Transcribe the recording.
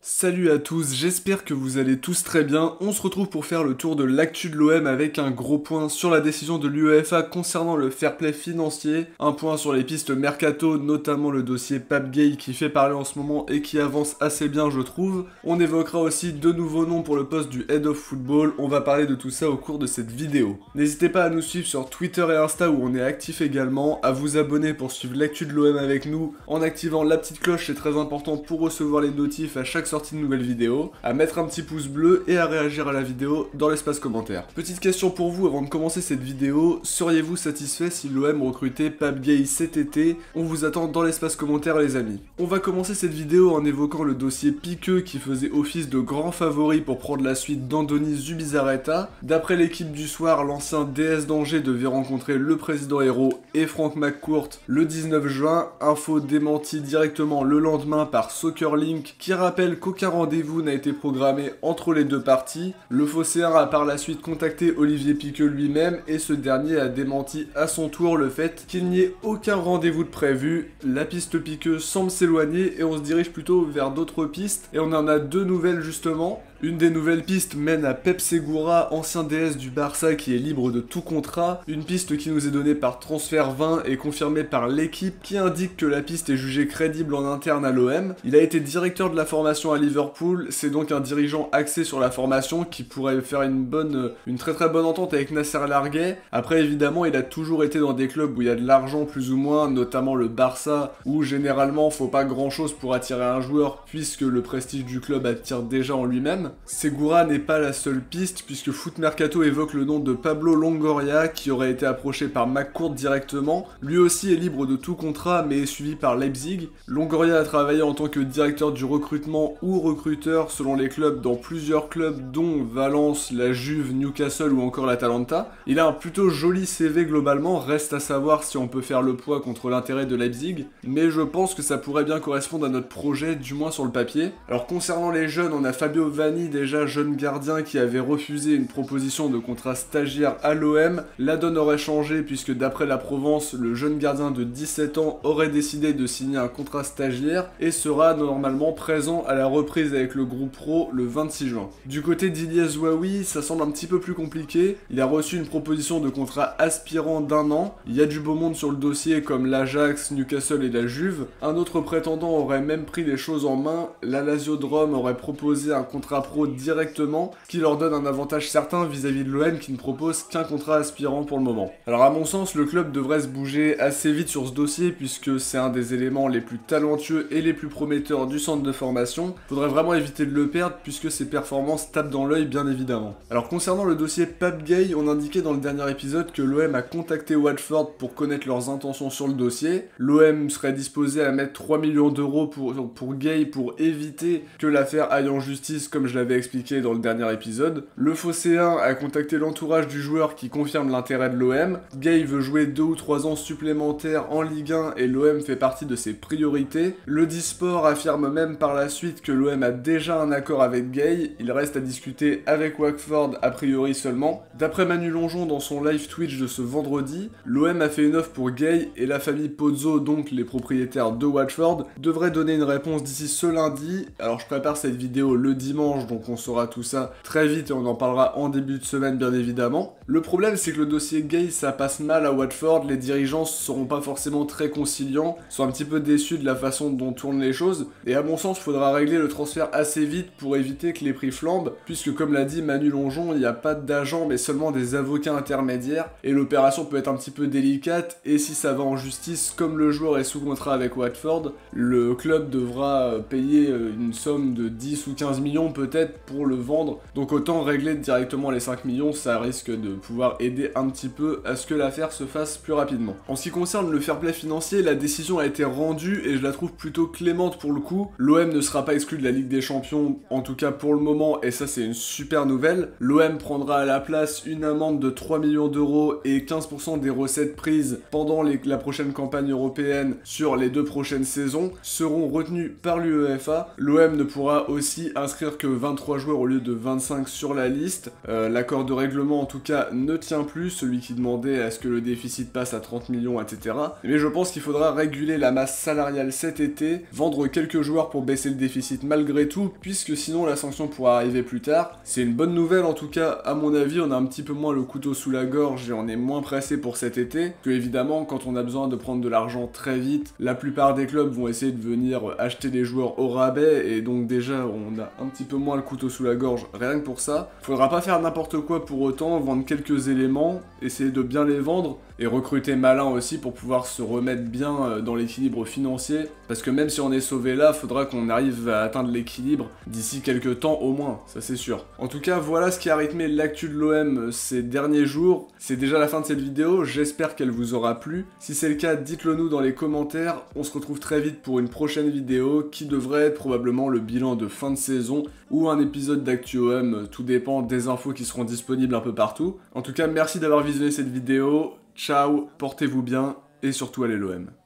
Salut à tous, j'espère que vous allez tous très bien. On se retrouve pour faire le tour de l'actu de l'OM avec un gros point sur la décision de l'UEFA concernant le fair play financier, un point sur les pistes mercato, notamment le dossier Pape Gueye qui fait parler en ce moment et qui avance assez bien je trouve. On évoquera aussi deux nouveaux noms pour le poste du Head of Football, on va parler de tout ça au cours de cette vidéo. N'hésitez pas à nous suivre sur Twitter et Insta où on est actif également, à vous abonner pour suivre l'actu de l'OM avec nous, en activant la petite cloche, c'est très important pour recevoir les notifs à chaque sortie de nouvelle vidéo, à mettre un petit pouce bleu et à réagir à la vidéo dans l'espace commentaire. Petite question pour vous avant de commencer cette vidéo, seriez-vous satisfait si l'OM recrutait Pape Gueye cet été? On vous attend dans l'espace commentaire les amis. On va commencer cette vidéo en évoquant le dossier Piqueux qui faisait office de grand favori pour prendre la suite d'Andoni Zubizarreta. D'après l'équipe du soir, l'ancien DS d'Angers devait rencontrer le président Hérault et Franck McCourt le 19 juin, info démentie directement le lendemain par Soccerlink qui rappelle qu'aucun rendez-vous n'a été programmé entre les deux parties. Le Phocéen a par la suite contacté Olivier Piqueux lui-même et ce dernier a démenti à son tour le fait qu'il n'y ait aucun rendez-vous de prévu. La piste Piqueux semble s'éloigner et on se dirige plutôt vers d'autres pistes et on en a deux nouvelles justement. Une des nouvelles pistes mène à Pep Segura, ancien DS du Barça qui est libre de tout contrat. Une piste qui nous est donnée par Transfert 20 et confirmée par l'équipe qui indique que la piste est jugée crédible en interne à l'OM. Il a été directeur de la formation à Liverpool, c'est donc un dirigeant axé sur la formation qui pourrait faire une très très bonne entente avec Nasser Larguet. Après évidemment il a toujours été dans des clubs où il y a de l'argent plus ou moins, notamment le Barça où généralement faut pas grand chose pour attirer un joueur puisque le prestige du club attire déjà en lui-même. Segura n'est pas la seule piste puisque Foot Mercato évoque le nom de Pablo Longoria qui aurait été approché par McCourt directement. Lui aussi est libre de tout contrat mais est suivi par Leipzig. Longoria a travaillé en tant que directeur du recrutement ou recruteur selon les clubs dans plusieurs clubs dont Valence, la Juve, Newcastle ou encore l'Atalanta. Il a un plutôt joli CV globalement, reste à savoir si on peut faire le poids contre l'intérêt de Leipzig, mais je pense que ça pourrait bien correspondre à notre projet, du moins sur le papier. Alors concernant les jeunes, on a Fabio Vanni, déjà jeune gardien qui avait refusé une proposition de contrat stagiaire à l'OM. La donne aurait changé puisque d'après la Provence, le jeune gardien de 17 ans aurait décidé de signer un contrat stagiaire et sera normalement présent à la reprise avec le groupe pro le 26 juin. Du côté d'Ilyes Zouaoui, ça semble un petit peu plus compliqué. Il a reçu une proposition de contrat aspirant d'1 an. Il y a du beau monde sur le dossier comme l'Ajax, Newcastle et la Juve. Un autre prétendant aurait même pris les choses en main. La Lazio de Rome aurait proposé un contrat pro directement, ce qui leur donne un avantage certain vis-à-vis de l'OM qui ne propose qu'un contrat aspirant pour le moment. Alors à mon sens, le club devrait se bouger assez vite sur ce dossier puisque c'est un des éléments les plus talentueux et les plus prometteurs du centre de formation. Faudrait vraiment éviter de le perdre puisque ses performances tapent dans l'œil bien évidemment. Alors concernant le dossier Pape Gueye, on indiquait dans le dernier épisode que l'OM a contacté Watford pour connaître leurs intentions sur le dossier. L'OM serait disposé à mettre 3 millions d'euros pour Gueye pour éviter que l'affaire aille en justice comme je l'avais expliqué dans le dernier épisode. Le Phocéen a contacté l'entourage du joueur qui confirme l'intérêt de l'OM. Gueye veut jouer 2 ou 3 ans supplémentaires en Ligue 1 et l'OM fait partie de ses priorités. Le Disport affirme même par la suite que l'OM a déjà un accord avec Gueye, il reste à discuter avec Watford a priori seulement. D'après Manu Longeon dans son live Twitch de ce vendredi, l'OM a fait une offre pour Gueye et la famille Pozzo, donc les propriétaires de Watford, devrait donner une réponse d'ici ce lundi. Alors je prépare cette vidéo le dimanche donc on saura tout ça très vite et on en parlera en début de semaine bien évidemment. Le problème c'est que le dossier Gueye ça passe mal à Watford, les dirigeants seront pas forcément très conciliants, sont un petit peu déçus de la façon dont tournent les choses et à mon sens il faudra régler le transfert assez vite pour éviter que les prix flambent puisque comme l'a dit Manu Longeon il n'y a pas d'agent mais seulement des avocats intermédiaires et l'opération peut être un petit peu délicate et si ça va en justice comme le joueur est sous contrat avec Watford, le club devra payer une somme de 10 ou 15 millions peut-être pour le vendre donc autant régler directement les 5 millions, ça risque de pouvoir aider un petit peu à ce que l'affaire se fasse plus rapidement. En ce qui concerne le fair play financier, la décision a été rendue et je la trouve plutôt clémente pour le coup. L'OM ne sera pas exclu de la Ligue des Champions, en tout cas pour le moment, et ça c'est une super nouvelle. L'OM prendra à la place une amende de 3 millions d'euros et 15% des recettes prises pendant la prochaine campagne européenne sur les 2 prochaines saisons seront retenues par l'UEFA. L'OM ne pourra aussi inscrire que 23 joueurs au lieu de 25 sur la liste. L'accord de règlement en tout cas ne tient plus, celui qui demandait à ce que le déficit passe à 30 millions, etc. Mais je pense qu'il faudra réguler la masse salariale cet été, vendre quelques joueurs pour baisser le déficit malgré tout, puisque sinon la sanction pourra arriver plus tard. C'est une bonne nouvelle en tout cas, à mon avis, on a un petit peu moins le couteau sous la gorge et on est moins pressé pour cet été, que évidemment quand on a besoin de prendre de l'argent très vite, la plupart des clubs vont essayer de venir acheter des joueurs au rabais, et donc déjà on a un petit peu moins le couteau sous la gorge, rien que pour ça. Faudra pas faire n'importe quoi pour autant, vendre quelques éléments, essayer de bien les vendre, et recruter malin aussi pour pouvoir se remettre bien dans l'équilibre financier, parce que même si on est sauvé là, faudra qu'on arrive à atteindre l'équilibre d'ici quelques temps au moins, ça c'est sûr. En tout cas, voilà ce qui a rythmé l'actu de l'OM ces derniers jours. C'est déjà la fin de cette vidéo, j'espère qu'elle vous aura plu. Si c'est le cas, dites-le nous dans les commentaires. On se retrouve très vite pour une prochaine vidéo qui devrait être probablement le bilan de fin de saison ou un épisode d'actu OM, tout dépend des infos qui seront disponibles un peu partout. En tout cas, merci d'avoir visionné cette vidéo. Ciao, portez-vous bien et surtout allez l'OM.